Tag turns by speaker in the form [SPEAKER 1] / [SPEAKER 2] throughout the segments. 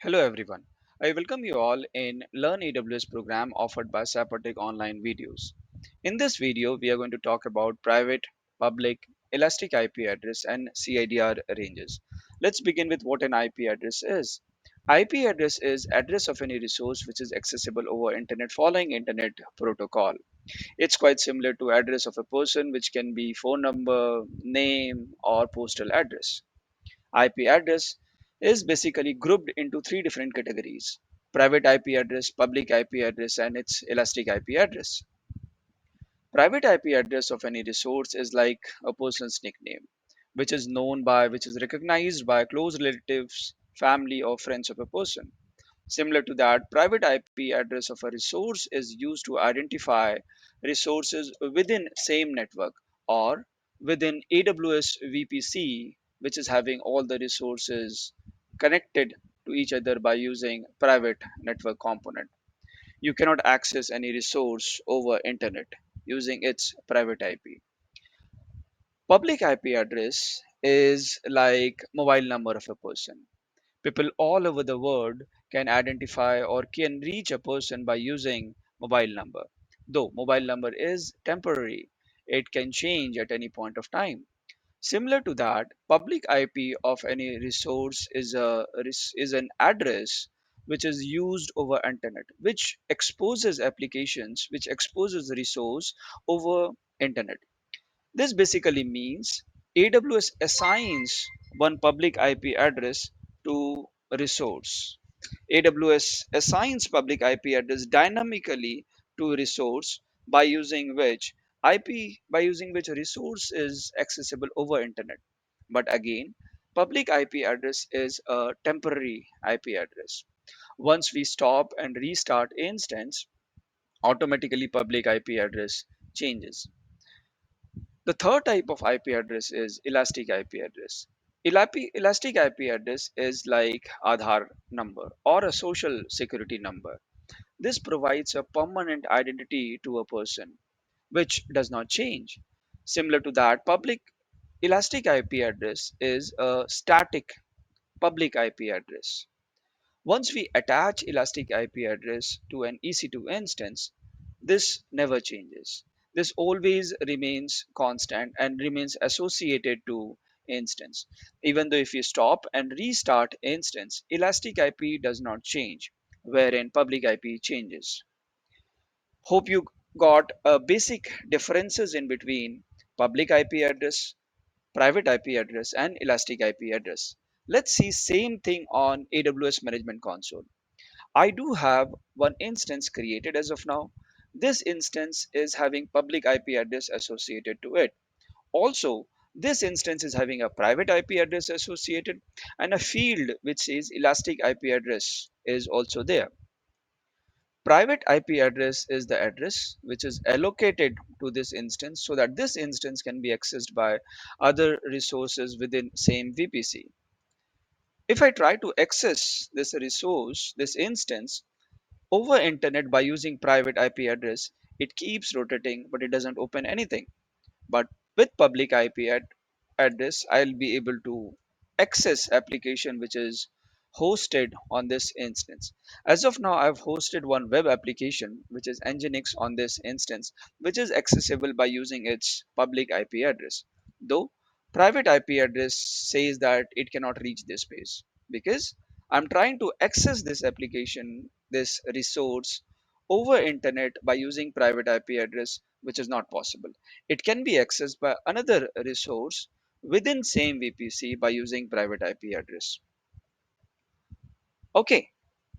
[SPEAKER 1] Hello everyone. I welcome you all in Learn AWS program offered by Capartech-Online videos. In this video, we are going to talk about private, public, elastic IP address and CIDR ranges. Let's begin with what an IP address is. IP address is address of any resource which is accessible over internet following internet protocol. It's quite similar to address of a person which can be phone number, name or postal address. IP address is basically grouped into three different categories: private IP address, public IP address, and its elastic IP address. Private IP address of any resource is like a person's nickname, which is recognized by close relatives, family, or friends of a person. Similar to that, private IP address of a resource is used to identify resources within same network or within AWS VPC, which is having all the resources connected to each other by using private network component. You cannot access any resource over internet using its private IP. Public IP address is like mobile number of a person. People all over the world can identify or can reach a person by using mobile number. Though mobile number is temporary, it can change at any point of time. Similar to that, public IP of any resource is an address which is used over internet, which exposes applications, which exposes resource over internet. This basically means AWS assigns one public IP address to a resource. AWS assigns public IP address dynamically to a resource by using which a resource is accessible over internet. But again, public IP address is a temporary IP address. Once we stop and restart instance, automatically public IP address changes. The third type of IP address is elastic IP address. Elastic IP address is like Aadhaar number or a social security number. This provides a permanent identity to a person, which does not change. Similar to that, public elastic IP address is a static public IP address. Once we attach elastic IP address to an EC2 instance, this never changes. This always remains constant and remains associated to instance. Even though if you stop and restart instance, elastic IP does not change, wherein public IP changes. Hope you got basic differences in between public IP address, private IP address, and elastic IP address. Let's see same thing on AWS Management Console. I do have one instance created as of now. This instance is having public IP address associated to it. Also, this instance is having a private IP address associated and a field which says elastic IP address is also there. Private IP address is the address which is allocated to this instance so that this instance can be accessed by other resources within same VPC. If I try to access this resource, this instance, over internet by using private IP address, it keeps rotating, but it doesn't open anything. But with public IP address, I'll be able to access application which is hosted on this instance. As of now, I've hosted one web application which is Nginx on this instance, which is accessible by using its public IP address. Though private IP address says that it cannot reach this space because I'm trying to access this application, this resource over internet by using private IP address, which is not possible. It can be accessed by another resource within same VPC by using private IP address. Okay,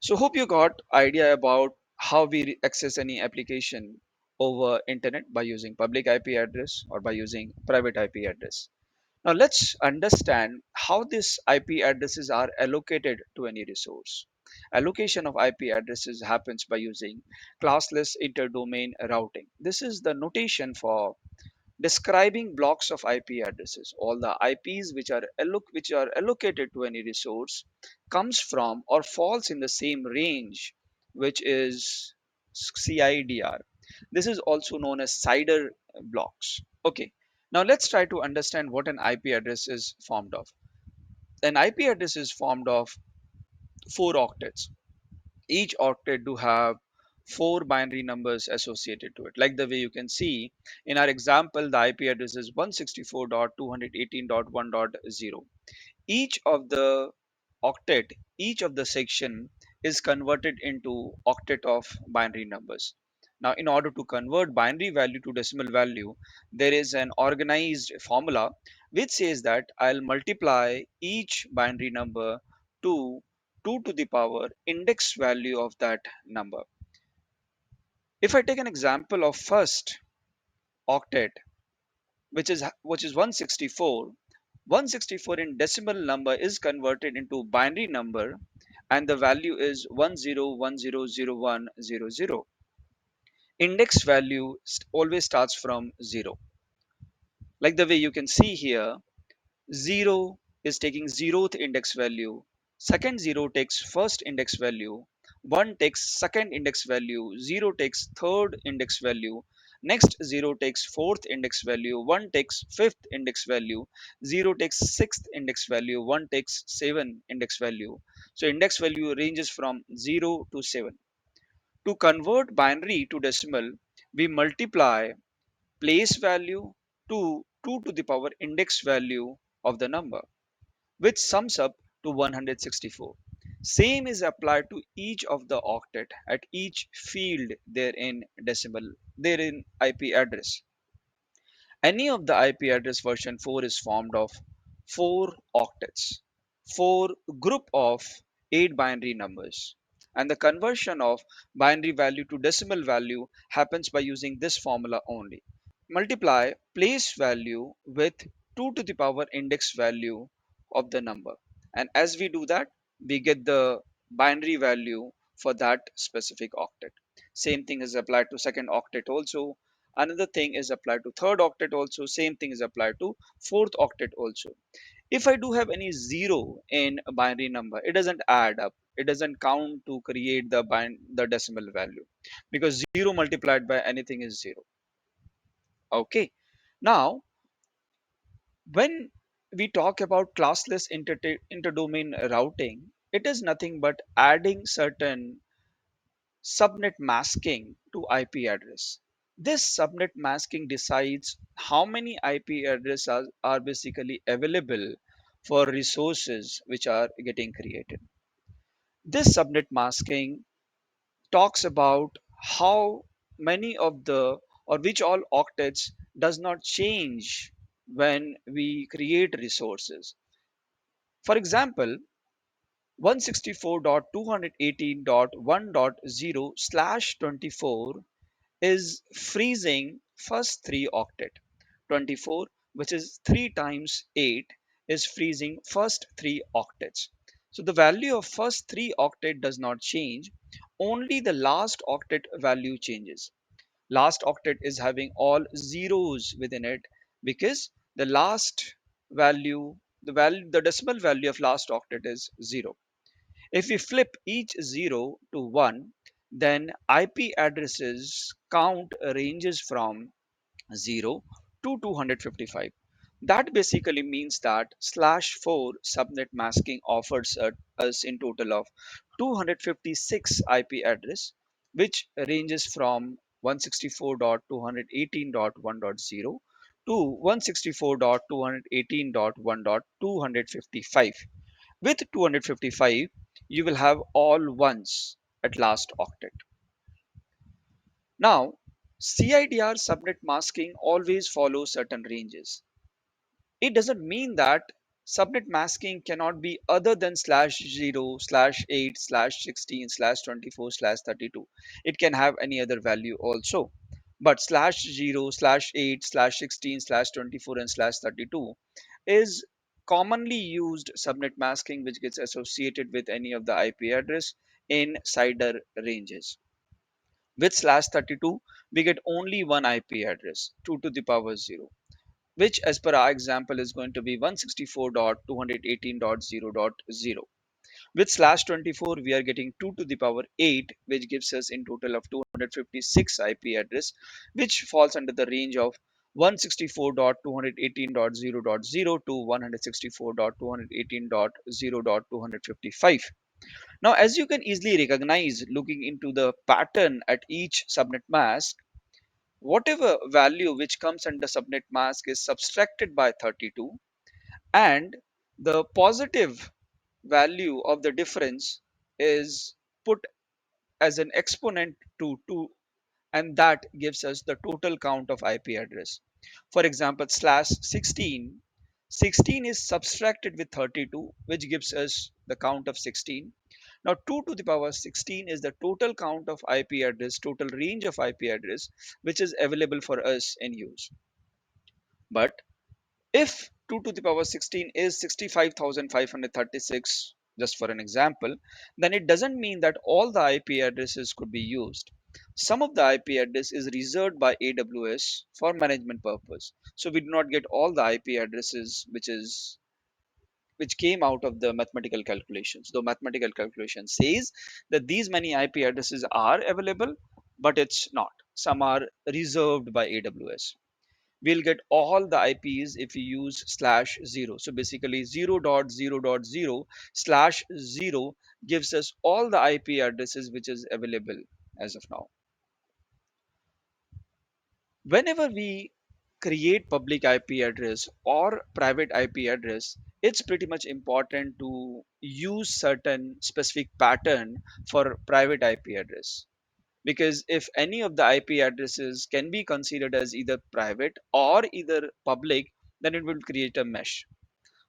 [SPEAKER 1] so hope you got idea about how we access any application over internet by using public IP address or by using private IP address. Now let's understand how these IP addresses are allocated to any resource. Allocation of IP addresses happens by using classless interdomain routing. This is the notation for describing blocks of IP addresses. All the IPs which are allocated to any resource comes from or falls in the same range, which is CIDR. This is also known as CIDR blocks. Okay, now let's try to understand what an IP address is formed of. An IP address is formed of 4 octets. Each octet do have 4 binary numbers associated to it. Like the way you can see in our example, the IP address is 164.218.1.0. Each of the octet, each of the section is converted into octet of binary numbers. Now, in order to convert binary value to decimal value, there is an organized formula which says that I'll multiply each binary number to 2 to the power index value of that number. If I take an example of first octet, which is 164, 164 in decimal number is converted into binary number, and the value is 10100100. Index value always starts from 0. Like the way you can see here, 0 is taking 0th index value, second 0 takes first index value, 1 takes second index value, 0 takes third index value, next 0 takes fourth index value, 1 takes fifth index value, 0 takes sixth index value, 1 takes seventh index value. So index value ranges from 0 to 7. To convert binary to decimal, we multiply place value to 2 to the power index value of the number, which sums up to 164. Same is applied to each of the octet at each field there in IP address. Any of the IP address version 4 is formed of 4 octets, 4 group of 8 binary numbers. And the conversion of binary value to decimal value happens by using this formula only. Multiply place value with 2 to the power index value of the number, and as we do that, we get the binary value for that specific octet. Same thing is applied to second octet also. Another thing is applied to third octet also. Same thing is applied to fourth octet also. If I do have any zero in a binary number, it doesn't add up, it doesn't count to create the decimal value, because 0 multiplied by anything is 0. Okay. Now, when we talk about classless interdomain routing, it is nothing but adding certain subnet masking to IP address. This subnet masking decides how many IP addresses are basically available for resources which are getting created. This subnet masking talks about how many of the or which all octets does not change when we create resources. For example, 164.218.1.0/24 is freezing first 3 octet. 24, which is 3 times 8, is freezing first 3 octets. So the value of first 3 octet does not change, only the last octet value changes. Last octet is having all zeros within it, because the last the decimal value of last octet is 0. If we flip each 0 to 1, then IP addresses count ranges from 0 to 255. That basically means that /4 subnet masking offers us in total of 256 IP address, which ranges from 164.218.1.0 to 164.218.1.255. With 255, you will have all ones at last octet. Now, CIDR subnet masking always follows certain ranges. It doesn't mean that subnet masking cannot be other than /0, /8, /16, /24, /32. It can have any other value also. But /0, /8, /16, /24, and /32 is commonly used subnet masking which gets associated with any of the IP address in CIDR ranges. With /32, we get only one IP address, 2 to the power 0, which as per our example is going to be 164.218.0.0. With /24, we are getting 2 to the power 8, which gives us in total of 256 IP address, which falls under the range of 164.218.0.0 to 164.218.0.255. Now, as you can easily recognize looking into the pattern at each subnet mask, whatever value which comes under subnet mask is subtracted by 32, and the positive value of the difference is put as an exponent to 2, and that gives us the total count of IP address. For example, slash 16, 16 is subtracted with 32, which gives us the count of 16. Now 2 to the power 16 is the total count of IP address, total range of IP address, which is available for us in use. But if 2 to the power 16 is 65,536, just for an example, then it doesn't mean that all the IP addresses could be used. Some of the IP address is reserved by AWS for management purpose. So we do not get all the IP addresses which came out of the mathematical calculations. Though mathematical calculation says that these many IP addresses are available, but it's not. Some are reserved by AWS. We'll get all the IPs if we use slash 0. So basically 0.0.0 slash 0 gives us all the IP addresses which is available as of now. Whenever we create public IP address or private IP address, it's pretty much important to use certain specific pattern for private IP address, because if any of the IP addresses can be considered as either private or either public, then it will create a mesh.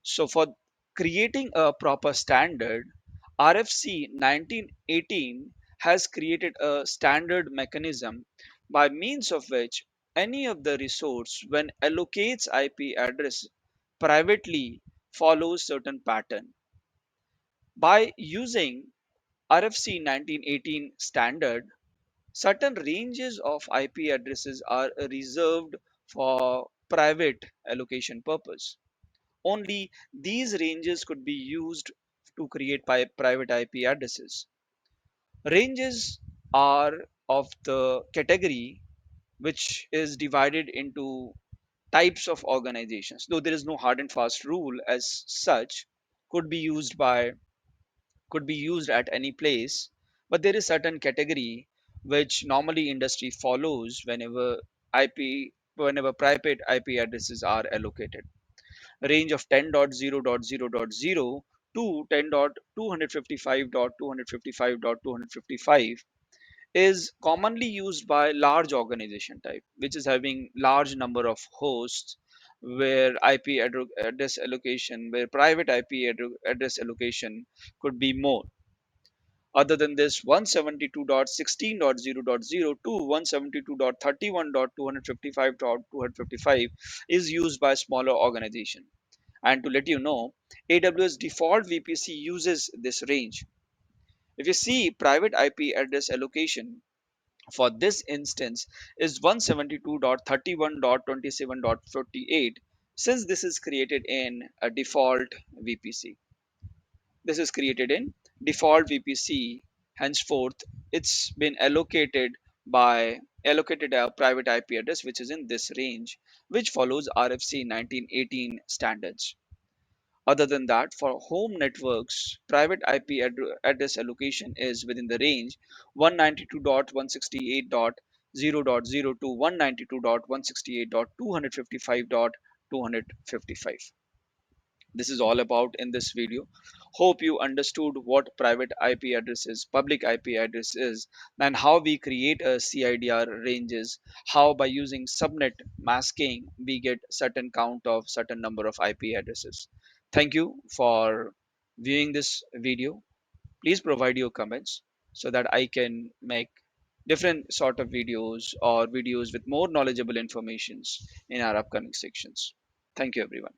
[SPEAKER 1] So for creating a proper standard, RFC 1918 has created a standard mechanism by means of which any of the resource when allocates IP address privately follows certain pattern. By using RFC 1918 standard, certain ranges of IP addresses are reserved for private allocation purpose. Only these ranges could be used to create private IP addresses. Ranges are of the category which is divided into types of organizations. Though there is no hard and fast rule as such, could be used by could be used at any place, but there is certain category which normally industry follows whenever private IP addresses are allocated. Range of 10.0.0.0 to 10.255.255.255 is commonly used by large organization type, which is having large number of hosts, where address allocation, where private address allocation could be more. Other than this, 172.16.0.0 to 172.31.255.255 is used by smaller organization. And to let you know, AWS default VPC uses this range. If you see, private IP address allocation for this instance is 172.31.27.48, since this is created in a default VPC. This is created in default VPC. Henceforth, it's been allocated a private IP address which is in this range, which follows RFC 1918 standards. Other than that, for home networks, private IP address allocation is within the range 192.168.0.0 to 192.168.255.255. This is all about in this video. Hope you understood what private IP address is, public IP address is, and how we create a CIDR ranges, how by using subnet masking we get certain count of certain number of IP addresses. Thank you for viewing this video. Please provide your comments so that I can make different sort of videos or videos with more knowledgeable informations in our upcoming sections. Thank you everyone.